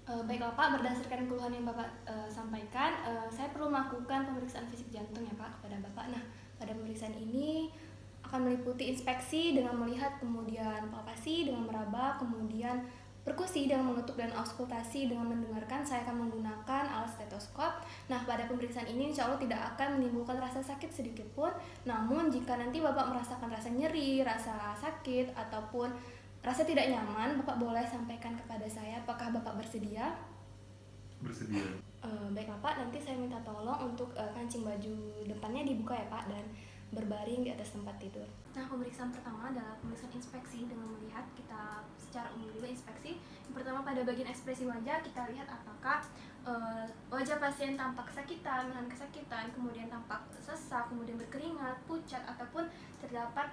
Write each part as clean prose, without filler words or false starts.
Baiklah Pak, berdasarkan keluhan yang Bapak sampaikan, saya perlu melakukan pemeriksaan fisik jantung ya Pak kepada Bapak. Nah, pada pemeriksaan ini akan meliputi inspeksi dengan melihat, kemudian palpasi dengan meraba, kemudian perkusi dengan mengetuk, dan auskultasi dengan mendengarkan. Saya akan menggunakan alat stetoskop. Nah, pada pemeriksaan ini insya Allah tidak akan menimbulkan rasa sakit sedikit pun. Namun jika nanti Bapak merasakan rasa nyeri, rasa sakit, ataupun rasa tidak nyaman, Bapak boleh sampaikan kepada saya. Apakah Bapak bersedia? Bersedia. Baiklah Pak, nanti saya minta tolong untuk kancing baju depannya dibuka ya Pak, dan berbaring di atas tempat tidur. Nah, pemeriksaan pertama adalah pemeriksaan inspeksi dengan melihat, kita secara umum dulu inspeksi. Yang pertama pada bagian ekspresi wajah, kita lihat apakah wajah pasien tampak kesakitan, menahan kesakitan, kemudian tampak sesak, kemudian berkeringat, pucat, ataupun terdapat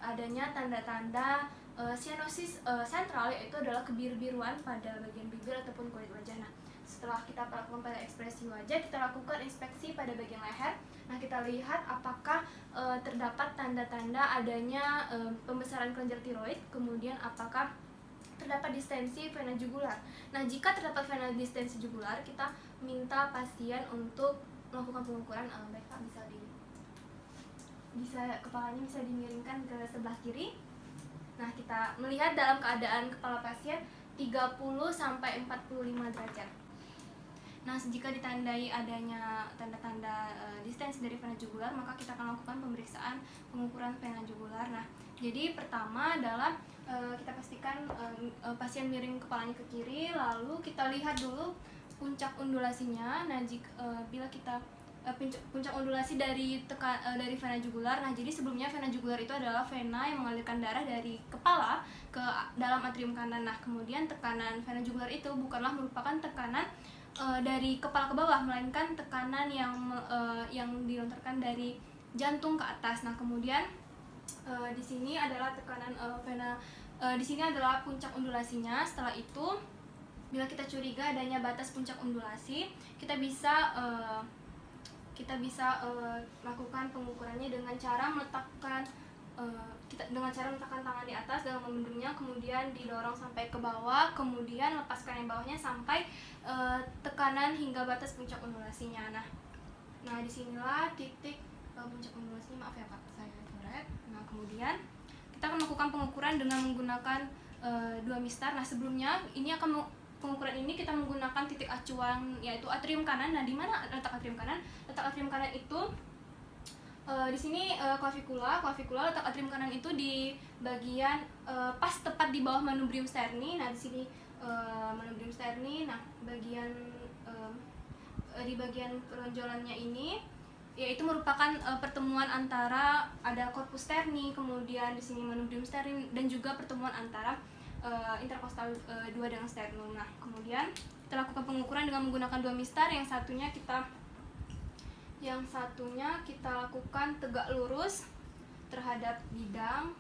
adanya tanda-tanda sianosis sentral, yaitu adalah kebiru-biruan pada bagian bibir ataupun kulit wajah. Nah, setelah kita lakukan pada ekspresi wajah, kita lakukan inspeksi pada bagian leher. Nah, kita lihat apakah terdapat tanda-tanda adanya pembesaran kelenjar tiroid, kemudian apakah terdapat distensi vena jugular. Nah, jika terdapat vena distensi jugular, kita minta pasien untuk melakukan pengukuran. Baik Pak, bisa kepalanya bisa dimiringkan ke sebelah kiri. Nah, kita melihat dalam keadaan kepala pasien 30 sampai 45 derajat. Nah, jika ditandai adanya tanda-tanda distensi dari vena jugular, maka kita akan lakukan pemeriksaan pengukuran vena jugular. Nah, jadi pertama adalah kita pastikan pasien miring kepalanya ke kiri, lalu kita lihat dulu puncak undulasinya. Nah, bila kita puncak undulasi dari vena jugular. Nah, jadi sebelumnya vena jugular itu adalah vena yang mengalirkan darah dari kepala ke dalam atrium kanan. Nah, kemudian tekanan vena jugular itu bukanlah merupakan tekanan dari kepala ke bawah, melainkan tekanan yang dilontarkan dari jantung ke atas. Nah, kemudian di sini adalah tekanan vena, di sini adalah puncak undulasinya. Setelah itu, bila kita curiga adanya batas puncak undulasi, kita bisa lakukan pengukurannya dengan cara meletakkan tangan di atas dengan membendungnya, kemudian didorong sampai ke bawah, kemudian lepaskan yang bawahnya sampai tekanan hingga batas puncak undulasinya. Nah, disinilah titik puncak undulasinya. Maaf ya Pak, saya coret. Nah, kemudian kita akan melakukan pengukuran dengan menggunakan 2 mistar. Nah, sebelumnya pengukuran ini kita menggunakan titik acuan, yaitu atrium kanan. Nah, di mana letak atrium kanan? Letak atrium kanan itu di sini clavikula. Letak atrium kanan itu di bagian pas tepat di bawah manubrium sterni. Nah, di sini manubrium sterni. Nah, di bagian penonjolannya ini, yaitu merupakan pertemuan antara ada corpus sterni, kemudian di sini manubrium sterni, dan juga pertemuan antara interkostal 2 dengan sternum. Nah, kemudian kita lakukan pengukuran dengan menggunakan 2 mistar. Yang satunya kita lakukan tegak lurus terhadap bidang.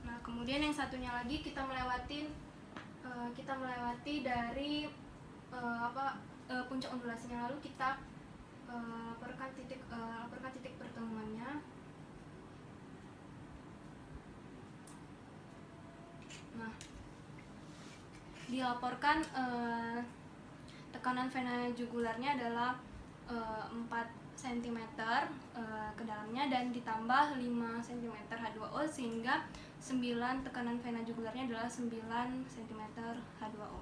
Nah, kemudian yang satunya lagi kita melewati dari puncak undulasinya, lalu kita laporkan titik pertemuannya. Nah, dilaporkan tekanan vena jugularnya adalah 4 cm ke dalamnya, dan ditambah 5 cm H2O, sehingga 9 tekanan vena jugularnya adalah 9 cm H2O.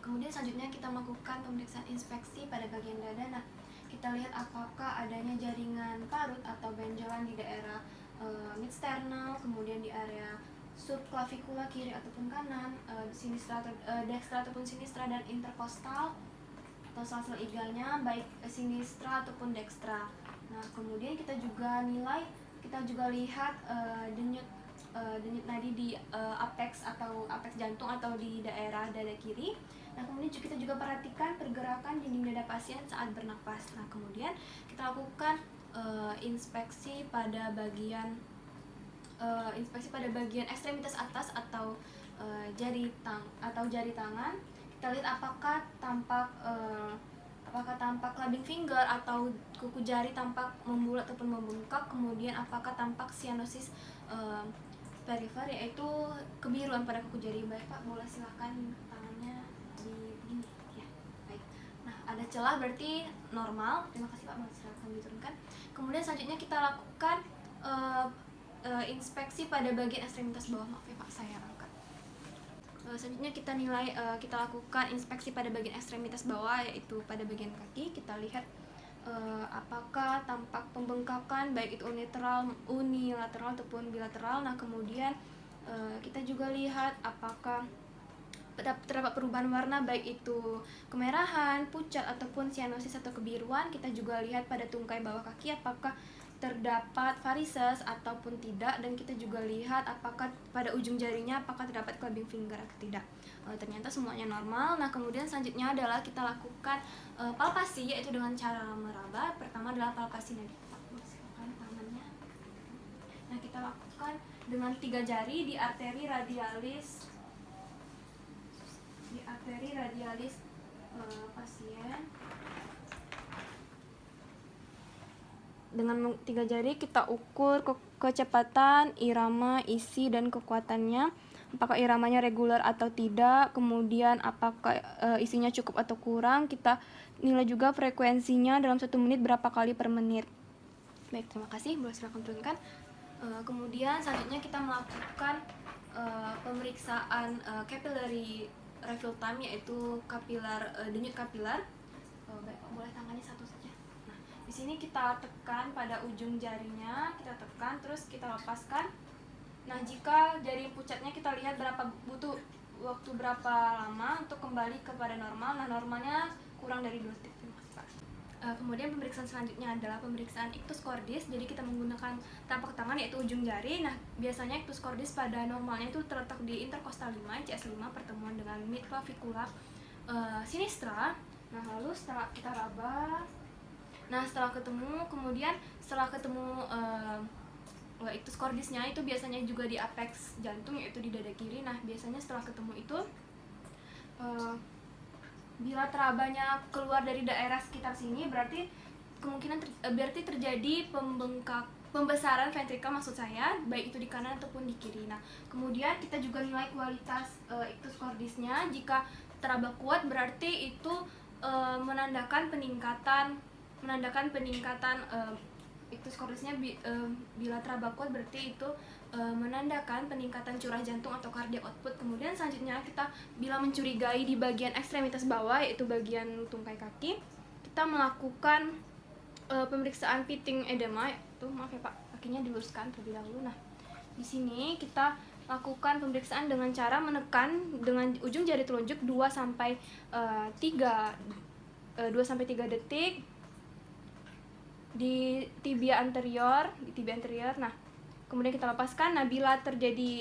Kemudian selanjutnya kita melakukan pemeriksaan inspeksi pada bagian dada. Nah, kita lihat apakah adanya jaringan parut atau benjolan di daerah midsternal, kemudian di area subclavikula kiri ataupun kanan, sinistra dextra ataupun sinistra, dan interkostal atau sel-sel igalnya baik sinistra ataupun dextra. Nah, kemudian kita juga lihat denyut nadi di apex jantung atau di daerah dada kiri. Nah, kemudian kita juga perhatikan pergerakan dinding dada pasien saat bernapas. Nah, kemudian kita lakukan inspeksi pada bagian ekstremitas atas atau jari tangan. Kita lihat apakah tampak clubbing finger atau kuku jari tampak membulat ataupun membengkak, kemudian apakah tampak sianosis perifer yaitu kebiruan pada kuku jari. Baik Pak, boleh silakan tangannya di begini ya. Baik. Nah, ada celah berarti normal. Terima kasih Pak, boleh silakan diturunkan. Kemudian selanjutnya kita lakukan inspeksi pada bagian ekstremitas bawah. Maaf ya Pak, saya angkat. Selanjutnya kita lakukan inspeksi pada bagian ekstremitas bawah, yaitu pada bagian kaki. Kita lihat apakah tampak pembengkakan baik itu unilateral ataupun bilateral. Nah, kemudian kita juga lihat apakah terdapat perubahan warna baik itu kemerahan, pucat ataupun sianosis atau kebiruan. Kita juga lihat pada tungkai bawah kaki apakah terdapat varises ataupun tidak, dan kita juga lihat apakah pada ujung jarinya apakah terdapat clubbing finger atau tidak. Ternyata semuanya normal. Nah, kemudian selanjutnya adalah kita lakukan palpasi, yaitu dengan cara meraba. Pertama adalah palpasi nadi. Silakan tangannya. Nah, kita lakukan dengan 3 jari di arteri radialis pasien. Dengan 3 jari kita ukur kecepatan, irama, isi, dan kekuatannya. Apakah iramanya reguler atau tidak, kemudian apakah isinya cukup atau kurang. Kita nilai juga frekuensinya dalam 1 menit berapa kali per menit. Baik, terima kasih. Boleh silakan turunkan. Kemudian selanjutnya kita melakukan pemeriksaan capillary refill time, yaitu denyut kapilar. Baik, boleh tangannya satu saja. Nah, di sini kita tekan pada ujung jarinya, kita tekan terus kita lepaskan. Nah, jika jari pucatnya kita lihat butuh waktu berapa lama untuk kembali kepada normal. Nah, normalnya kurang dari 2 detik. Terima kasih Pak. Kemudian pemeriksaan selanjutnya adalah pemeriksaan ictus cordis. Jadi kita menggunakan tapak tangan yaitu ujung jari. Nah, biasanya ictus cordis pada normalnya itu terletak di intercostal 5, ICS 5, pertemuan dengan mid clavicula sinistra. Nah, lalu setelah kita raba, nah setelah ketemu ictus cordisnya itu biasanya juga di apex jantung, yaitu di dada kiri. Nah, biasanya setelah ketemu itu bila terabanya keluar dari daerah sekitar sini, berarti berarti terjadi pembesaran ventrikel, maksud saya, baik itu di kanan ataupun di kiri. Nah, kemudian kita juga nilai kualitas ictus cordisnya. Jika teraba kuat berarti itu menandakan peningkatan ictus cordisnya. Bila teraba kuat berarti itu menandakan peningkatan curah jantung atau cardiac output. Kemudian selanjutnya kita bila mencurigai di bagian ekstremitas bawah, yaitu bagian tungkai kaki, kita melakukan pemeriksaan pitting edema. Maaf ya Pak, kakinya diluruskan terlebih dahulu. Nah, di sini kita lakukan pemeriksaan dengan cara menekan dengan ujung jari telunjuk 2 sampai 3 detik di tibia anterior. Nah, kemudian kita lepaskan. Nah, bila terjadi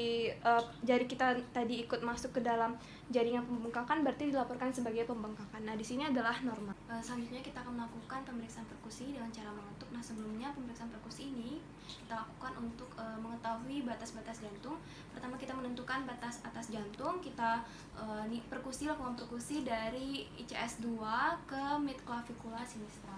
jari kita tadi ikut masuk ke dalam jaringan pembengkakan, berarti dilaporkan sebagai pembengkakan. Nah, di sini adalah normal. Selanjutnya kita akan melakukan pemeriksaan perkusi dengan cara mengetuk. Nah, sebelumnya pemeriksaan perkusi ini kita lakukan untuk mengetahui batas-batas jantung. Pertama, kita menentukan batas atas jantung. Kita lakukan perkusi dari ICS 2 ke mid clavicula sinistra.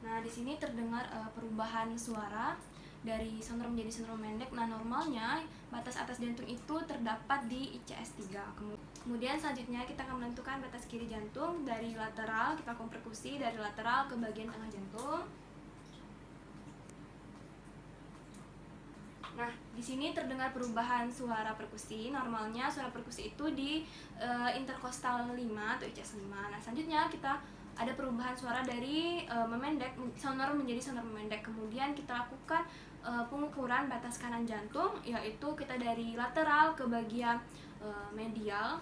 Nah, di sini terdengar perubahan suara dari sonor menjadi sonor pendek. Nah, normalnya batas atas jantung itu terdapat di ICS 3. Kemudian selanjutnya kita akan menentukan batas kiri jantung dari lateral. Kita lakukan perkusi dari lateral ke bagian tengah jantung. Nah, di sini terdengar perubahan suara perkusi. Normalnya suara perkusi itu di intercostal 5 atau ICS 5. Nah, selanjutnya kita ada perubahan suara dari sonor menjadi sonor memendek. Kemudian kita lakukan pengukuran batas kanan jantung, yaitu kita dari lateral ke bagian medial.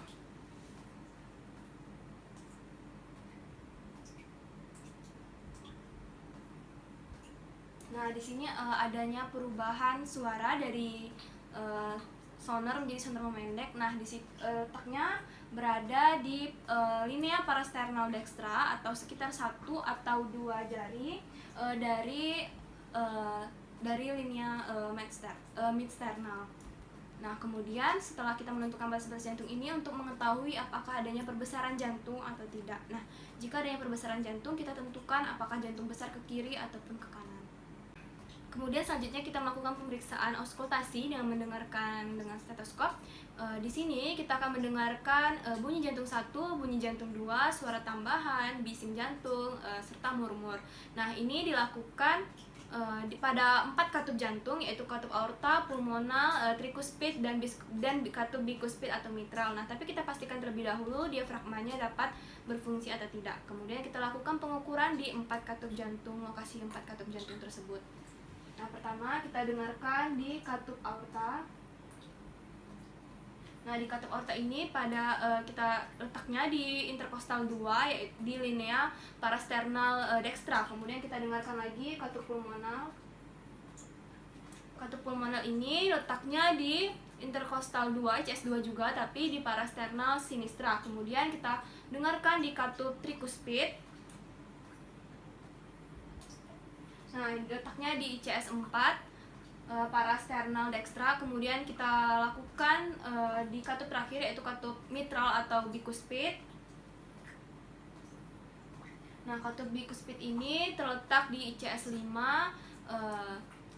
Nah, di sini adanya perubahan suara dari sonor menjadi sonor memendek. Nah, letaknya berada di linea parasternal dextra atau sekitar 1 atau 2 jari dari linea midsternal. Nah, kemudian setelah kita menentukan batas-batas jantung ini untuk mengetahui apakah adanya perbesaran jantung atau tidak. Nah, jika adanya perbesaran jantung, kita tentukan apakah jantung besar ke kiri ataupun ke kanan. Kemudian selanjutnya kita melakukan pemeriksaan auskultasi dengan mendengarkan dengan stetoskop. Di sini kita akan mendengarkan bunyi jantung 1, bunyi jantung 2, suara tambahan, bising jantung, serta murmur. Nah, ini dilakukan pada 4 katup jantung, yaitu katup aorta, pulmonal, trikuspid, dan katup bikuspid atau mitral. Nah, tapi kita pastikan terlebih dahulu diafragmanya dapat berfungsi atau tidak. Kemudian kita lakukan pengukuran di 4 katup jantung, lokasi 4 katup jantung tersebut. Nah, pertama kita dengarkan di katup aorta. Nah, di katup aorta ini kita letaknya di interkostal 2, yaitu di linea parasternal dextra. Kemudian kita dengarkan lagi katup pulmonal. Katup pulmonal ini letaknya di interkostal 2, ICS2 juga, tapi di parasternal sinistra. Kemudian kita dengarkan di katup trikuspid. Nah, letaknya di ICS4, parasternal dextra. Kemudian kita lakukan di katup terakhir, yaitu katup mitral atau bikuspid. Nah, katup bikuspid ini terletak di ICS5,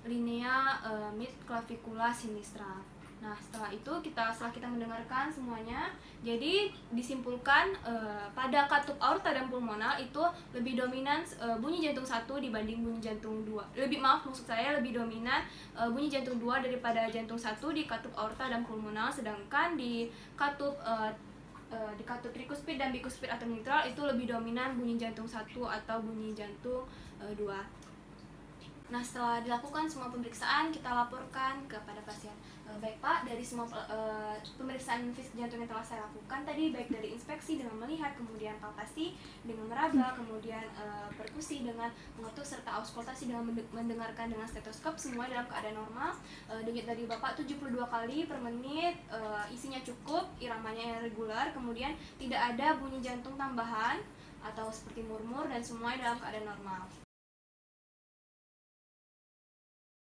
linea mid clavicula sinistra. Nah, setelah kita mendengarkan semuanya, jadi disimpulkan pada katup aorta dan pulmonal itu lebih dominan bunyi jantung 1 dibanding bunyi jantung 2. Lebih dominan bunyi jantung 2 daripada jantung 1 di katup aorta dan pulmonal, sedangkan di katup trikuspid dan bikuspid atau mitral itu lebih dominan bunyi jantung 1 atau bunyi jantung 2. Nah, setelah dilakukan semua pemeriksaan, kita laporkan kepada pasien. Baik Pak, dari semua pemeriksaan fisik jantung yang telah saya lakukan tadi, baik dari inspeksi dengan melihat, kemudian palpasi dengan meraba, kemudian perkusi dengan mengetuk, serta auskultasi dengan mendengarkan dengan stetoskop, semua dalam keadaan normal. Denyut dari Bapak 72 kali per menit, isinya cukup, iramanya yang reguler, kemudian tidak ada bunyi jantung tambahan atau seperti murmur, dan semuanya dalam keadaan normal.